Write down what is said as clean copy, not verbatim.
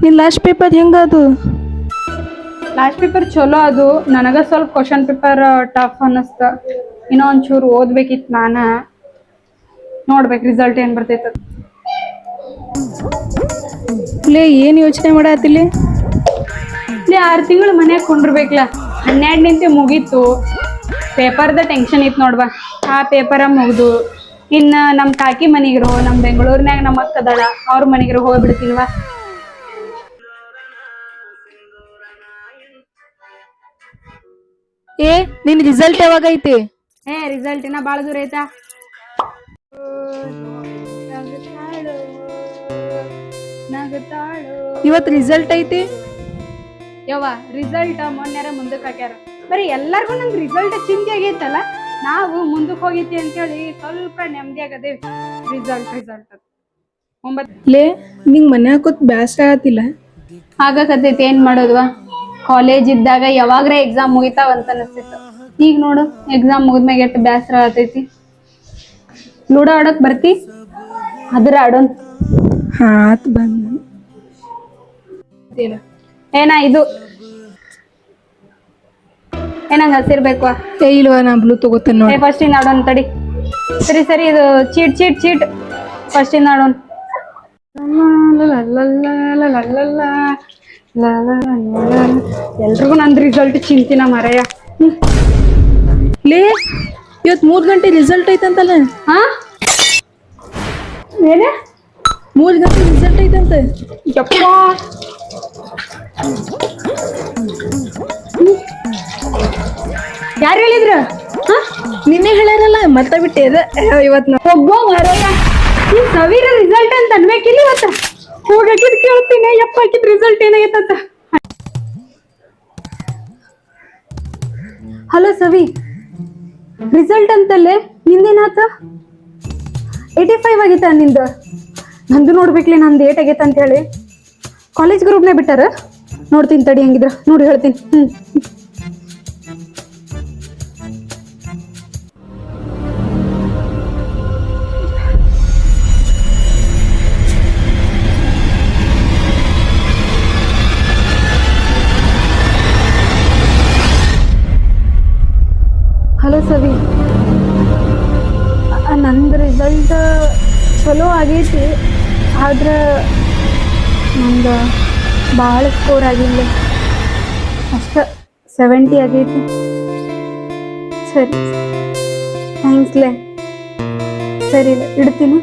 ನಿನ್ last paper ಹೆಂಗದು? Last paper ಚಲೋ ಅದು. ನನಗ ಸ್ವಲ್ಪ ಕ್ವಶನ್ ಪೇಪರ್ ಟಫ್ ಅನ್ನಿಸ್ತ. ಇನ್ನೂ ಒಂಚೂರು ಓದ್ಬೇಕಿತ್ತು ನಾನು. ನೋಡ್ಬೇಕು ರಿಸಲ್ಟ್ ಏನ್ ಬರ್ತೈತೆ. ಲೇ ಏನ್ ಯೋಚನೆ ಮಾಡತ್ತಿಲ್ಲಿ? ಇಲ್ಲಿ 6 ತಿಂಗಳು ಮನ್ಯಾಗ ಕುಂಡ್ರಬೇಕಲ್ಲ. 12 ನಿಂತೆ ಮುಗೀತು. ಪೇಪರ್ದ ಟೆನ್ಷನ್ ಇತ್ತು ನೋಡ್ವಾ. ಆ ಪೇಪರ ಮುಗ್ದು ಇನ್ನ ನಮ್ಮ ಕಾಕಿ ಮನಿಗಿರೋ ನಮ್ಮ ಬೆಂಗಳೂರಿನಾಗ ನಮ್ಮ ಅಕ್ಕ ಅದಾಳ ಅವ್ರ ಮನಿಗಿರೋ ಹೋಗ್ಬಿಡ್ತೀನಿವಾ. ಏ ನಿನ್ ರಿಸಲ್ಟ್ ಯಾವಾಗ ಐತಿ? ರಿಸಲ್ಟ್ ಇನ್ನ ಬಾಳ ದೂರ ಐತಾ. ಇವತ್ ರಿಸಲ್ಟ್ ಐತಿ. ಯವ್ವ ರಿಸಲ್ಟ್ ಮೊನ್ನೆರ ಮುಂದಕ್ಕೆ ಹಾಕ್ಯಾರ. ಬರೀ ಎಲ್ಲರಿಗೂ ನಂದು ರಿಸಲ್ಟ್ ಚಿಂತೆ ಆಗೈತಲ್ಲ. ನಾವು ಮುಂದಕ್ಕೆ ಹೋಗೈತಿ ಅಂತೇಳಿ ಸ್ವಲ್ಪ ನೆಮ್ಮದಿ ಆಗದೇವಿ. ರಿಸಲ್ಟ್ ಲೇ ನಿಂಗ್ ಮನ್ಯಾಗ ಕೂತ್ ಬ್ಯಾಸರ ಆಗತ್ತಿಲ್ಲ? ಆಗಕತ್ತೈತಿ. ಏನ್ ಮಾಡೋದ್ವಾ, ಕಾಲೇಜ್ ಇದ್ದಾಗ ಯಾವಾಗ್ರ ಎಕ್ಸಾಮ್ ಮುಗಿತಾವ ಅಂತ ಅನಿಸ್ತಿತ್ತು. ಈಗ ನೋಡು ಎಕ್ಸಾಮ್ ಮುಗಿದ್ಮ್ಯಾಗ ಎಷ್ಟು ಬ್ಯಾಸರ ಆಗತೈತಿ. ಲೂಡೋ ಆಡಕ್ ಬರ್ತಿ? ಅದ್ರ ಆಡೋನ್. ಹಾತ್ ಬಂದ ಏನ ಇದು ಏನಂಗ ಹಸಿರ್ಬೇಕು? ಏ ಇಲ್ವಾ, ನಾ ಬ್ಲೂ ತಗೋತೇನೆ ನೋಡಿ. ಫಸ್ಟ್ ಇಂದ ಆಡೋನ್ ತಡಿ. ಸರಿ ಇದು ಚೀಟ್ ಫಸ್ಟ್ ಇಂದ ಆಡೋನ್. ಎಲ್ರಿಗೂ ನಂದು ರಿಸಲ್ಟ್ ಚಿಂತಿನ ಮರೆಯ. ಲೇ ಇವತ್ 3 ಗಂಟೆ ರಿಸಲ್ಟ್ ಐತಂತಲ್ಲ? ಹಾ ಏನೇ 3 ಗಂಟೆ ರಿಸಲ್ಟ್ ಐತಂತ? ಯಪ್ಪ ಯಾರು ಹೇಳಿದ್ರು? ನಿನ್ನೆ ಹೇಳ್ಯಾರಲ್ಲ ಮತ್ತ ಬಿಟ್ಟೆ ಇವತ್ ಒಬ್ಬ ಮರೆಯ. ಈ ಸವಿರ ರಿಸಲ್ಟ್ ಅಂತ ಅನ್ಬೇಕಿಲ್ಲ ಇವತ್ತ. ಹೋಗಾಕಿದ್ ಕೇಳ್ತೀನಿ. ಯಪ್ಪ ಹಾಕಿದ್ ರಿಸಲ್ಟ್ ಏನಾಗೈತಂತ. ಹಲೋ ಸವಿ, ರಿಸಲ್ಟ್ ಅಂತಲ್ಲೇ ನಿಂದೇನಾತ? 85 ಆಗೈತ ನಿಂದ. ನಂದು ನೋಡ್ಬೇಕ್ಲಿ ನಂದು 8 ಆಗೈತ ಅಂತ ಹೇಳಿ. ಕಾಲೇಜ್ ಗ್ರೂಪ್ನೇ ಬಿಟ್ಟಾರ. ನೋಡ್ತೀನಿ ತಡಿ, ಹಂಗಿದ್ರ ನೋಡಿ ಹೇಳ್ತೀನಿ. ಹಲೋ ಸವಿ, ನಂದು ರಿಸಲ್ಟ್ ಚಲೋ ಆಗೈತಿ. ಆದ್ರೆ ನಂದು ಭಾಳ ಸ್ಕೋರ್ ಆಗಿಲ್ಲ. ಅಷ್ಟ 70 ಆಗೈತಿ. ಸರಿ ಥ್ಯಾಂಕ್ಸ್ಲೆ. ಸರಿ ಇಡ್ತೀನಿ.